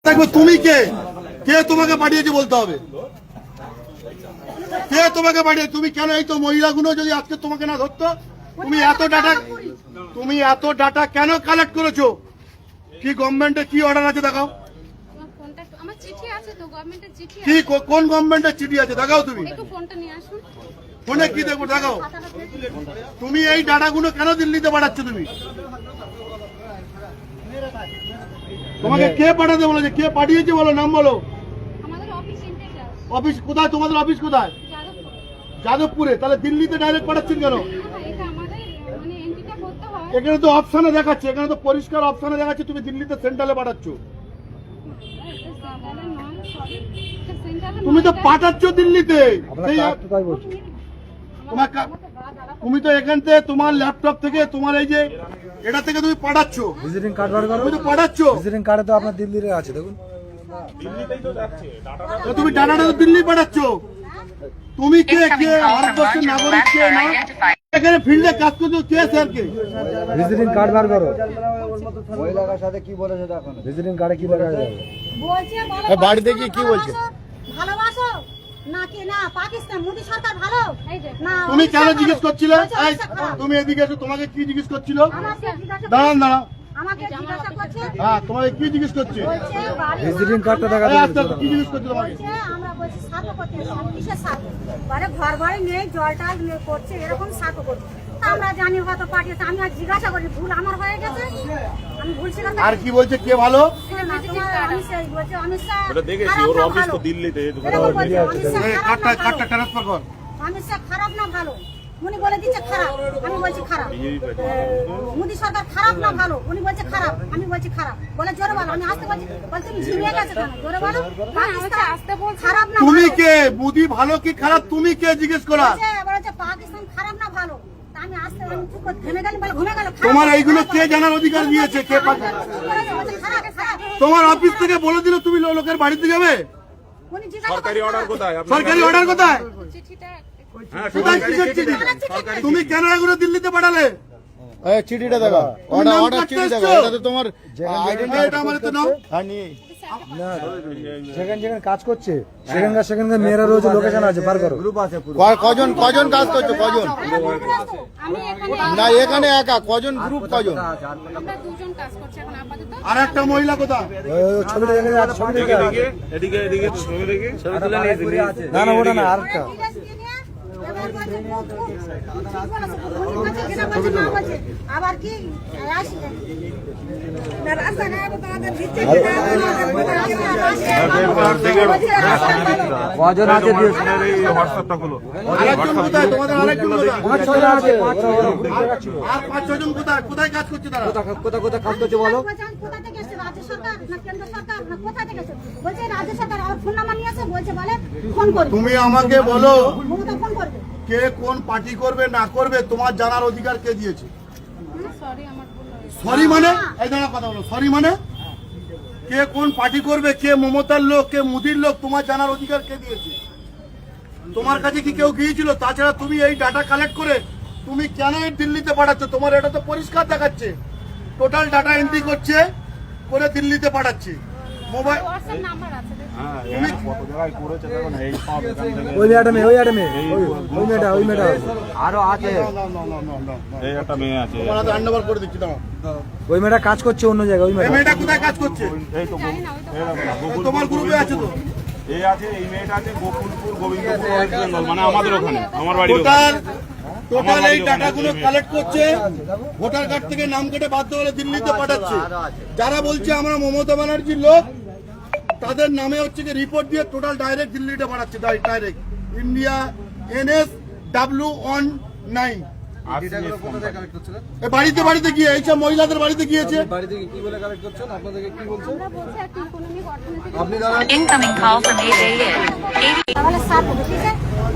দেখো তুমি কে কে তোমাকে পাঠিয়েছে বলতে হবে। কে তোমাকে পাঠিয়ে তুমি কেন এই তো মহিলাগুলো যদি আজকে তোমাকে না ধরতো তুমি এত ডাটা কেন কালেক্ট করেছো? কি গভর্নমেন্টের কি অর্ডার আছে দেখাও। আমার চিঠি আছে তো গভর্নমেন্টের চিঠি কি কোন গভর্নমেন্টের চিঠি আছে দেখাও। তুমি একটু ফোনটা নিয়ে আসুন। ফোনে কি দেখো দেখাও। তুমি এই ডাটাগুলো কেন দিল্লিতে পাঠাচ্ছ? তোমাকে কে পাঠাতে বলেছে? কে পাঠিয়েছে বলো, নাম বলো। আমাদের অফিস ইন্টেরিয়ার অফিস কোথায়? তোমাদের অফিস কোথায়? যাদবপুরে। তাহলে দিল্লিতে ডাইরেক্ট পাঠাচ্ছেন কেন? এটা আমাদের মানে এন্ট্রিটা করতে হয়। এখানে তো অপশনে দেখাচ্ছে, এখানে তো পরিষ্কার অপশনে দেখাচ্ছে তুমি দিল্লিতে সেন্ট্রালে পাঠাচ্ছ। তুমি তো পাঠাচ্ছ দিল্লিতে। তুমি তো এখান থেকে তোমার ল্যাপটপ থেকে তোমার এই যে এটা থেকে তুমি পাঠাচ্ছ। ভিজিটিং কার্ড বার করো। তুমি তো পাঠাচ্ছ। ভিজিটিং কার্ডে তো আপনার দিল্লিতে আছে দেখুন। তুমি ডাটাটা তো দিল্লি পাঠাচ্ছ। তুমি কে কে ভারতবর্ষের নাগরিক কে না? এখানে ফিল্ডে কাজ করছো কে স্যার কে? ভিজিটিং কার্ড বার করো। মহিলার সাথে কি বলেছে দেখো। ভিজিটিং কার্ডে কি লেখা আছে? বলছে বাড়িতে গিয়ে কি বলছে? ভালোবাসো নাকি না পাকিস্তান মোদি সরকার ভালো না? তুমি কেন জিজ্ঞেস করছিলে? তুমি এদিকে এসো, তোমাকে কি জিজ্ঞেস করছিল? দাঁড়ান দাঁড়ান। আমাকে জিজ্ঞাসা করছে। হ্যাঁ তোমাকে কি জিজ্ঞেস করছে? বলছে বাড়ি ভিজিটিং কার্ডটা দেখা আচ্ছা কি জিজ্ঞেস করছে তোমাকে? বলছে আমরা বলছি সাথে করতে কিসের সাথে? মানে ঘর বাড়ি নেই জল টাল করছে এরকম সাথে করছে। তা আমরা জানি হয়তো পাঠিয়েছে। আমি আর জিজ্ঞাসা করি ভুল আমার হয়ে গেছে, আমি ভুল ছিল। আর কি বলছে কে ভালো? ওটা দেখেছি, ওর অফিস তো দিল্লিতে। কার্ডটা ট্রান্সফার কর। অমিত শাহ খারাপ না ভালো? উনি বলে দিচ্ছে খারাপ, আমি বলছি খারাপ। মোদী সরকার খারাপ না ভালো? উনি বলছে খারাপ, আমি বলছি খারাপ। বলে জোরে বলো, আমি আসতে বলছি। বলছে তুমি ঝিমিয়ে গেছে কেন? জোরে বলো। আসতে বল খারাপ না তুমি কে? মোদি ভালো কি খারাপ তুমি কে জিজ্ঞেস করা? বলছে পাকিস্তান খারাপ না ভালো? তা আমি আসতে আমি চুপ করে ঘেমে গেলাম। বলে ঘুমে গেল। তোমার এইগুলো কে জানার অধিকার দিয়েছে? কে তোমার অফিস থেকে বলে দিল তুমি লোকের বাড়িতে যাবে? সরকারি অর্ডার কোথায়? সরকারি অর্ডার কোথায়? চিঠিটা কোথায় কিসের চিঠি? তুমি কেন এগুলো দিল্লিতে পাঠালে? চিঠিটা দেখো, অর্ডার চিঠি দেখো। এটা তো তোমার এটা আমার তো নাও। না যেখানে যেখানে কাজ করছে সেখানকার মেয়েরা রয়েছে, লোকেশন আছে, বার করো। গ্রুপ আছে পুরো। কজন কাজ করছো? কজন? আমি এখানে না এখানে একা কজন? গ্রুপ কজন? আমরা দুজন কাজ করছি এখন আপাতত। আর একটা মহিলা কোথায়? ছবিটা দেখে আছে, ছবিটা দেখে আছে। এদিকে এদিকে ছবি দেখি, ছবি তুলে নিয়েছি। না না ওটা না, আরেকটা। আবার কি কজন আছে? হোয়াটসঅ্যাপটা খুলো। আরেকজন কোথায়? তোমাদের আরেকজন কোথায়? পাঁচ ছজন আছে, পাঁচ ছজন। আর 5-6 জন কোথায়? কোথায় কাজ করছে তারা? কোথা কাজ করছে বলো? কোথা থেকে এসেছে? রাজ্য সরকার না কেন্দ্র সরকার না কোথা থেকে এসেছে? বলছে রাজ্য সরকার। আর ফোন নাম্বার নিয়ে আসে, বলছে বলে ফোন করবে। তুমি আমাকে বলো মমতা ফোন করবে। কে কোন পার্টি করবে না করবে তোমার জানার অধিকার কে দিয়েছে? সরি আমার ভুল হয়েছে। সরি মানে এই দাঁড়া কথা বলো। সরি মানে কে কোন পার্টি করবে, কে মমতার লোক, কে মোদির লোক, তোমার জানার অধিকার কে দিয়েছে? তোমার কাছে কি কেউ গিয়েছিল? তাছাড়া তুমি এই ডাটা কালেক্ট করে তুমি কেন এই দিল্লিতে পাঠাচ্ছ? তোমার এটা তো পরিষ্কার দেখাচ্ছে টোটাল ডাটা এন্ট্রি করছে করে দিল্লিতে পাঠাচ্ছে। মোবাইল হোয়াটসঅ্যাপ নাম্বার আছে দেখুন। হ্যাঁ, এখানে কত জায়গায় করেছে দেখুন। এই সব এখান থেকে। ওই মেয়েটা আরো আছে। এই একটা মেয়ে আছে। তোমার হাতে হ্যান্ড ওভার করে দিচ্ছি। দাঁড়াও। ওই মেয়েটা কাজ করছে অন্য জায়গায়। ওই এই মেয়েটা মেয়েটা কোথায় কাজ করছে? এই তো জানি না ওই তো তোমার গ্রুপে আছে তো? এই আছে, এই মেয়েটা আছে গোকুলপুর, গোবিন্দপুর, ওয়েস্ট বেঙ্গল, মানে আমাদের ওখানে, আমার বাড়ির ওখানে। টোটাল এই ডাটাগুলো কালেক্ট করছে, ভোটার কার্ড থেকে নাম কেটে বাধ্য হলে দিল্লিতে পাঠাচ্ছে। যারা বলছে আমরা মমতা ব্যানার্জির লোক তাদের নামে হচ্ছে যে রিপোর্ট দিয়ে টোটাল ডাইরেক্ট দিল্লিতে পাঠাচ্ছে। ডাইরেক্ট ইন্ডিয়া NSW19 বাড়িতে বাড়িতে গিয়ে এইসব মহিলাদের বাড়িতে গিয়েছে। আমরা বলছি একটা ইকোনমিক অর্থনৈতিক আপনি Incoming call from 888. তাহলে সাথ হবে, ঠিক আছে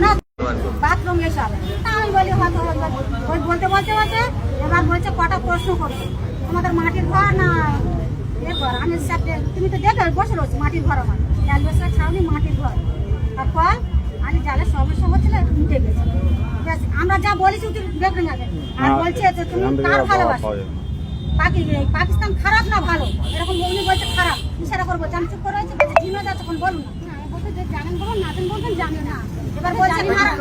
না? বাথরুম এসব তা আমি বলি হয়তো ওই বলতে এবার বলছে কটা প্রশ্ন করছে তোমাদের মাটির ঘর না এ ঘর? আমি সাথে তুমি তো দেখে বসে রয়েছি মাটির ঘর, আমার অ্যালবেস্টার ছাউনি মাটির ঘর। তারপর আমি জালে সমস্যা হচ্ছিল একটু মিটে গেছে। আমরা যা বলেছি দেখে যাবে। আর বলছে যে তুমি কার ভালোবাসো? পাকিস্তান খারাপ না ভালো এরকম উনি বলছে খারাপ ইশারা করে বলছে আমি চুপ করে রয়েছি বলছে জিম্মা যাচ্ছে কোন বলুন না না, বলতে যে জানেন বলুন, না জানেন বলবেন জানেন না। এবার বলছে খারাপ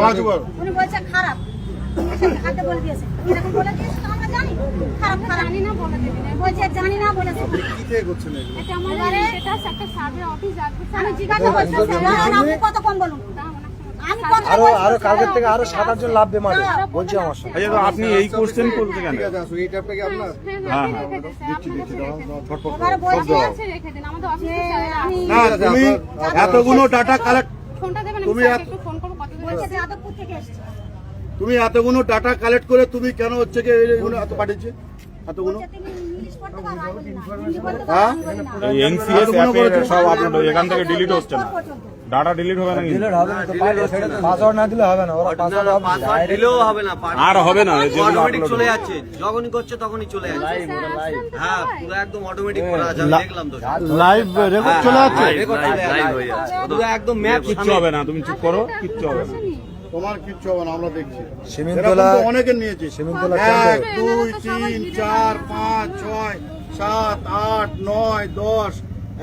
বাজু বল। উনি বলছে খারাপ হাতে বলে দিয়েছে এরকম বলে দিয়েছে তো আমরা জানি খারাপ খারাপ জানি না বলে দেবেন। বলছে জানি না বলেছে কি থেকে করছেন এগুলো? এটা আমাদের স্ট্যাটাস একটা সার্ভে অফিস যাচ্ছে। আমি জিজ্ঞাসা করছি আপনি কত কম বলুন আমি কত আরো কালকের থেকে আরো 7-8 জন লাভ মারে বলছে আমার সঙ্গে। আচ্ছা তো আপনি এই কোশ্চেন করতে কেন? ঠিক আছে, আসো, এই ট্যাপটা কি আপনার? হ্যাঁ, রেখে দিন স্যার, আপনার কাছে রেখে দিন। এবারে বলছে আছে, রেখে দিন। আমাদের অফিসে আমি না, তুমি এতগুলো ডাটা কালেক্ট ফোনটা দেবেন, আমি তুমি স্যারকে একটু ফোন করবো, কত দিন বলছে যাদবপুর থেকে এসেছে তুমি এতগুলো ডাটা কালেক্ট করে তুমি কেন হচ্ছে কি এইগুলো এত পাঠিয়েছে এতগুলো? বলছে তিনি ইংলিশ পড়তে পারো আমি বলি না হিন্দি বলতে হ্যাঁ? পারো আমি বলি না এই এনসিএস অ্যাপের সব আপলোড এখান থেকে ডিলিট হচ্ছে না, ডাটা ডিলিট হবে না কিন্তু। দিলে হবে না তো, পাসওয়ার্ড না দিলে হবে না, ওরা পাসওয়ার্ড হবে দিলেও হবে না, আর হবে না, যেগুলো অটোমেটিক আপলোড চলে যাচ্ছে, যখনই করছে তখনই চলে যাচ্ছে। হ্যাঁ পুরো একদম অটোমেটিক করা আছে, আমি দেখলাম তো। লাইভ রেকর্ড চলে যাচ্ছে। রেকর্ড চলে যাচ্ছে পুরো একদম ম্যাপ কিচ্ছু হবে না, তুমি চুপ করো, কিচ্ছু হবে না। তোমার কিচ্ছু হবে না, আমরা দেখছি। সিমেন্টতলা এরকম তো অনেকের নিয়েছে। সিমেন্টতলা 1 2 3 4 5 6 7 8 9 10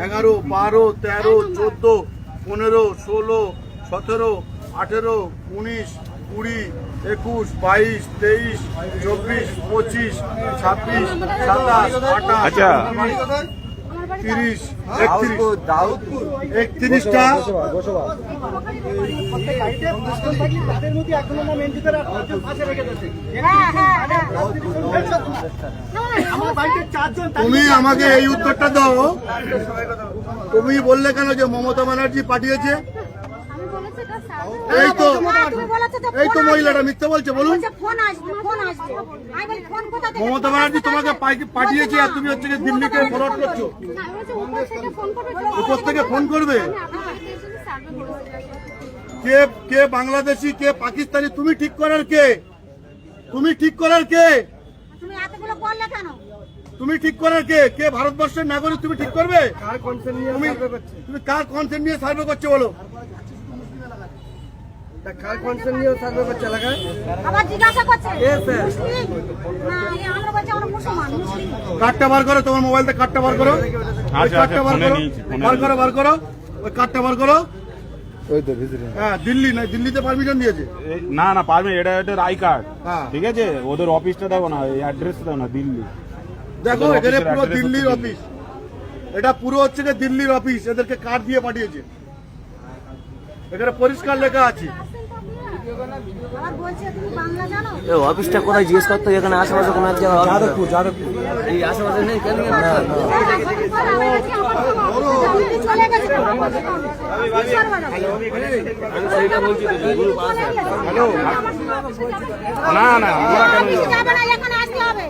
11 12 13 14 15 16 17 18 19 20 21 22 23 24 25 26 27 28 আচ্ছা। 30 31টা গোসবা হ্যাঁ হ্যাঁ হ্যাঁ তুমি আমাকে এই উত্তরটা দাও, তুমি বললে কেন যে মমতা ব্যানার্জি পাঠিয়েছে? আমি বলেছি এটা সার্ভে এই তো তুমি বলেছো যে এই তো মহিলাটা মিথ্যে বলছে, বলুন। বলছে ফোন আসবে আমি বলি ফোন কোথা থেকে মমতা ব্যানার্জি তোমাকে পাঠিয়েছে আর তুমি হচ্ছে গিয়ে দিল্লিকে ফরওয়ার্ড করছো। না, আমি বলছি উপর থেকে ফোন করবে। উপর থেকে ফোন করবে? আমি আপনার বাড়িতে এসে সার্ভে করেছিলাম। কে কে বাংলাদেশি কে পাকিস্তানি তুমি ঠিক করার কে? তুমি ঠিক করার কে? তুমি এতগুলো করলে কেন তুমি ঠিক করার কে? কে ভারতবর্ষের নাগরিক তুমি ঠিক করবে? তুমি তুমি কার কনসেন্ট নিয়ে সার্ভে করছো বলো? আবার জিজ্ঞাসা করছে মুসলিম না আমরা বলছি আমরা মুসলমান মুসলিম কার্ডটা বার করো, তোমার মোবাইলতে কার্ডটা বার করো, ওই আচ্ছা, কার্ডটা বার ফোনে করো, নিয়েছি, ফোনে বার করো, বার করো, ওই কার্ডটা বার করো। ওই তো ভিতরে হ্যাঁ, দিল্লি না, দিল্লিতে পারমিশন দিয়েছে। না না পারবে, এটা এটা আই কার্ড, হ্যাঁ। ঠিক আছে, ওদের অফিসটা দেখো না, এই অ্যাড্রেসটা দেখো না, দিল্লি। দেখো ওদের এখানে অফিসের পুরো address দিল্লির হচ্ছে অফিস, এটা পুরো হচ্ছে যে দিল্লির অফিস, এদেরকে কার্ড দিয়ে পাঠিয়েছে, এখানে পরিষ্কার লেখা আছে। আবার বলছে তুমি বাংলা জানো অফিসটা কোথায় জিজ্ঞেস করতো, এখানে আশেপাশে কোনো একটা যাদবপুর এই আশেপাশে নেই কেন? দিল্লি চলে গেছে সেইটা বলছি তো, গ্রুপ আছে। না না ওরা কেন দিল্লি যাবে না এখানে আসতে হবে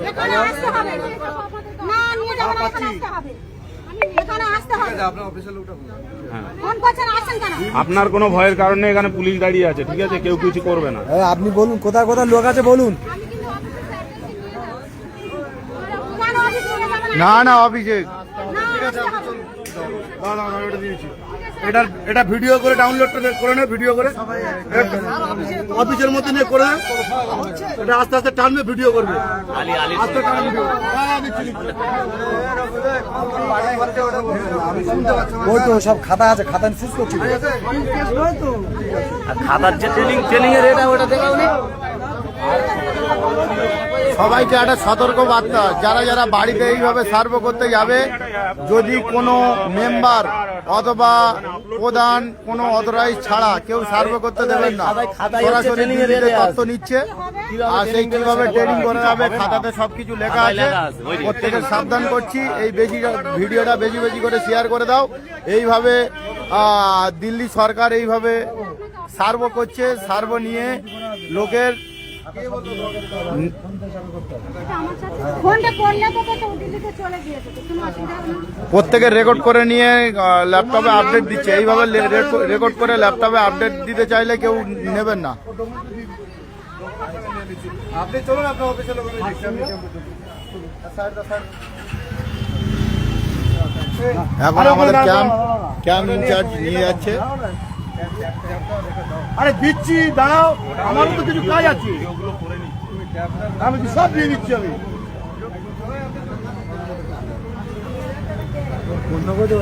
এখানে আসতে হবে না নিয়ে যাবে না এখানে আসতে হবে এখানে আসতে হবে ফোন করছেন আসেন কেন আপনার কোনো ভয়ের কারণে এখানে পুলিশ দাঁড়িয়ে আছে, ঠিক আছে, কেউ কিছু করবে না। আপনি বলুন কোথায় কোথায় লোক আছে বলুন। আমি কিন্তু অফিসের অ্যাড্রেসে নিয়ে যাচ্ছি। কেন অফিস নিয়ে যাবে না না না অফিসে না আসতে হবে এটা দিয়েছি, এটা ভিডিও করে ডাউনলোড করে নে, ভিডিও করে অফিসের মধ্যে নিয়ে করে নে। এটা আস্তে আস্তে টানবে, ভিডিও করবে, আস্তে টানবে ভিডিও। হ্যাঁ, দিচ্ছি, দিচ্ছি। ওই তো সব খাতা আছে, খাতা শেষ করছি। খাতার যে ট্রেনিং এর এটা ওটা দেখাও নি। সবাইকে একটা সতর্ক বার্তা, যারা যারা বাড়িতে এইভাবে সার্ভ করতে যাবে, যদি কোনো মেম্বার অথবা প্রধান কোনো অথরাইজ ছাড়া কেউ সার্ভ করতে দেবেন না। সরাসরি দিল্লিতে তথ্য নিচ্ছে, আর সেই কিভাবে ট্রেনিং করা যাবে খাতাতে সবকিছু লেখা আছে। প্রত্যেকে সাবধান করছি, এই ভিডিওটা বেশি বেশি করে শেয়ার করে দাও। এইভাবে দিল্লি সরকার এইভাবে সার্ভ করছে, সার্ভ নিয়ে লোকের ফোনটা করলে তো তো দিল্লিতে চলে গিয়েছে কোনো অসুবিধা হবে না প্রত্যেকের রেকর্ড করে নিয়ে ল্যাপটপে আপডেট দিচ্ছে। এইভাবে রেকর্ড করে ল্যাপটপে আপডেট দিতে চাইলে কেউ নেবেন না। আপনি চলুন, আপনার অফিসে লোক এখন আমাদের ক্যাম্প ইনচার্জ নিয়ে যাচ্ছে। আরে দিচ্ছি, দাঁড়াও, আমারও তো কিছু কাজ আছে, আমি তো সব দিয়ে দিচ্ছি। আমি বন্ধ করে দেবো